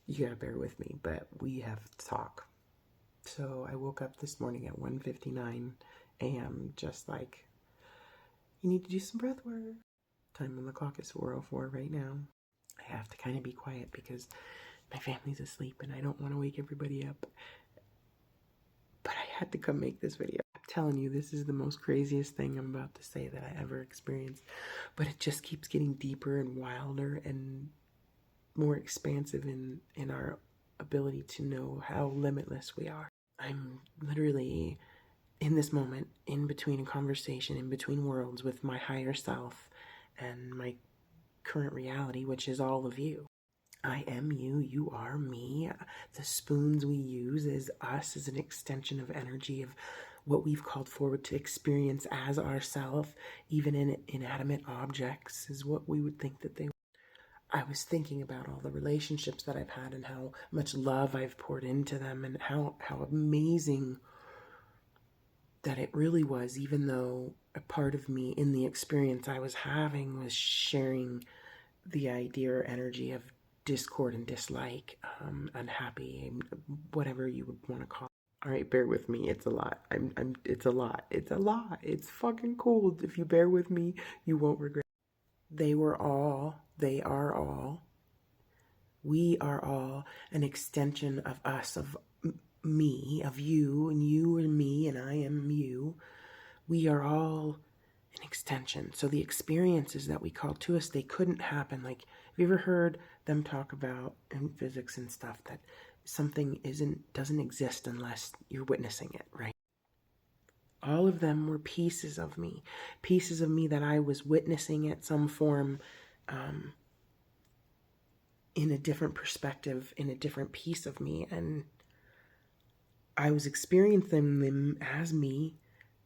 You gotta bear with me, but we have to talk. So I woke up this morning at 1:59 a.m. just like, you need to do some breath work. Time on the clock is 4:04 right now. I have to kind of be quiet because my family's asleep and I don't want to wake everybody up. But I had to come make this video. I'm telling you, this is the most craziest thing I'm about to say that I ever experienced. But it just keeps getting deeper and wilder and more expansive in our ability to know how limitless we are. I'm literally in this moment, in between a conversation, in between worlds with my higher self and my current reality, which is all of you. I am you, you are me. The spoons we use is us, as an extension of energy of what we've called forward to experience as ourself, even in inanimate objects, is what we would think that they. I was thinking about all the relationships that I've had and how much love I've poured into them and how amazing that it really was, even though a part of me in the experience I was having was sharing the idea or energy of discord and dislike, unhappy, whatever you would want to call it. All right, bear with me. It's a lot. It's a lot. It's a lot. It's fucking cold. If you bear with me, you won't regret. They are all, we are all an extension of us, of me, of you, and you and me, and I am you. We are all an extension. So the experiences that we call to us, they couldn't happen. Like, have you ever heard them talk about in physics and stuff that something doesn't exist unless you're witnessing it, right? All of them were pieces of me that I was witnessing at some form, in a different perspective, in a different piece of me. And I was experiencing them as me,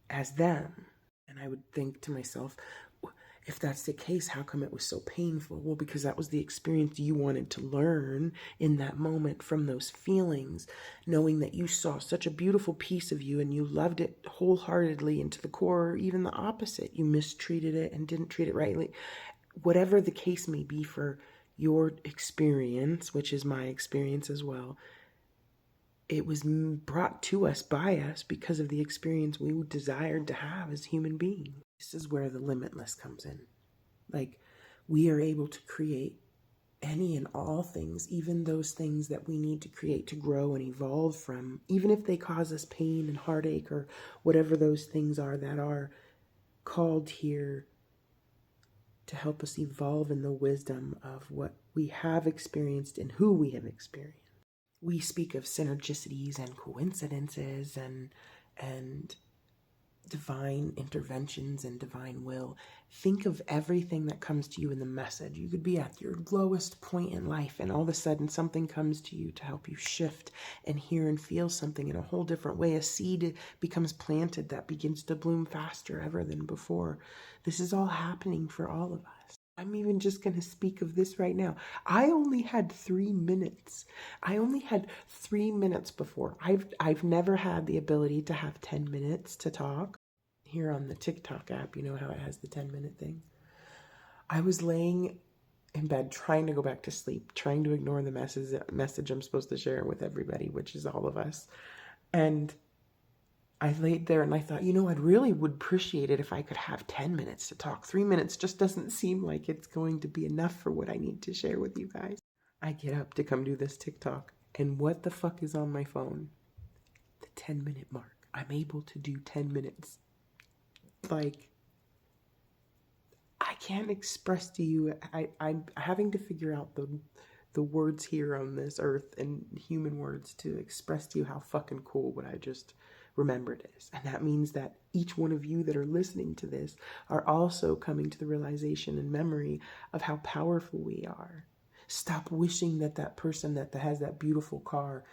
as them. And I would think to myself, if that's the case, how come it was so painful? Well, because that was the experience you wanted to learn in that moment from those feelings, knowing that you saw such a beautiful piece of you and you loved it wholeheartedly and to the core, or even the opposite. You mistreated it and didn't treat it rightly. Whatever the case may be for your experience, which is my experience as well, it was brought to us by us because of the experience we desired to have as human beings. This is where the limitless comes in. Like, we are able to create any and all things, even those things that we need to create to grow and evolve from, even if they cause us pain and heartache or whatever those things are that are called here to help us evolve in the wisdom of what we have experienced and who we have experienced. We speak of synergicities and coincidences and divine interventions and divine will. Think of everything that comes to you in the message. You could be at your lowest point in life and all of a sudden something comes to you to help you shift and hear and feel something in a whole different way. A seed becomes planted that begins to bloom faster ever than before. This is all happening for all of us. I'm even just going to speak of this right now. I only had 3 minutes. I only had 3 minutes before. I've never had the ability to have 10 minutes to talk. Here on the TikTok app, you know how it has the 10-minute thing. I was laying in bed trying to go back to sleep, trying to ignore the message I'm supposed to share with everybody, which is all of us. And I laid there and I thought, I really would appreciate it if I could have 10 minutes to talk. 3 minutes just doesn't seem like it's going to be enough for what I need to share with you guys. I get up to come do this TikTok, and what the fuck is on my phone? The 10-minute mark. I'm able to do 10 minutes. Like, I can't express to you, I'm having to figure out the words here on this earth and human words to express to you how fucking cool what I just remembered is. And that means that each one of you that are listening to this are also coming to the realization and memory of how powerful we are. Stop wishing that person that has that beautiful car,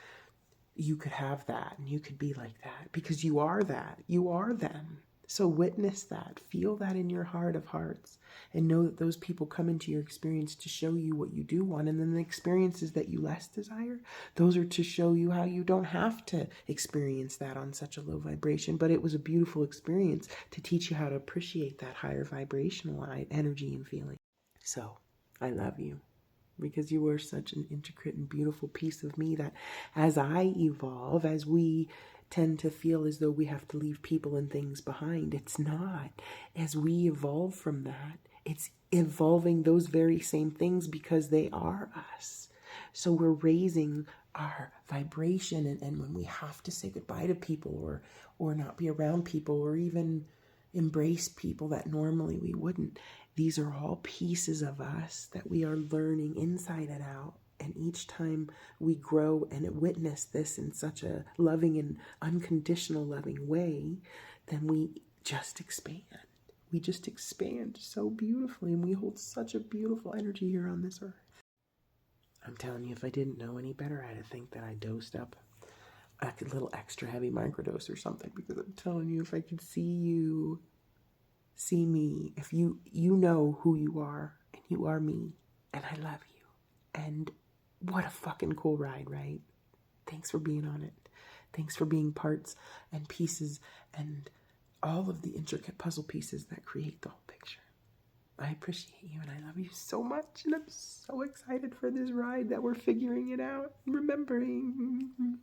you could have that and you could be like that, because you are that. You are them. So witness that, feel that in your heart of hearts, and know that those people come into your experience to show you what you do want. And then the experiences that you less desire, those are to show you how you don't have to experience that on such a low vibration. But it was a beautiful experience to teach you how to appreciate that higher vibrational energy and feeling. So I love you. because you are such an intricate and beautiful piece of me that as I evolve, as we tend to feel as though we have to leave people and things behind, it's not. As we evolve from that, it's evolving those very same things because they are us. So we're raising our vibration, and when we have to say goodbye to people or not be around people or even embrace people that normally we wouldn't, these are all pieces of us that we are learning inside and out. And each time we grow and witness this in such a loving and unconditional loving way, then we just expand. We just expand so beautifully, and we hold such a beautiful energy here on this earth. I'm telling you, if I didn't know any better, I'd think that I dosed up a little extra heavy microdose or something, because I'm telling you, if I could see you, see me, if you know who you are, and you are me, and I love you. And what a fucking cool ride, right? Thanks for being on it. Thanks for being parts and pieces and all of the intricate puzzle pieces that create the whole picture. I appreciate you and I love you so much, and I'm so excited for this ride that we're figuring it out and remembering.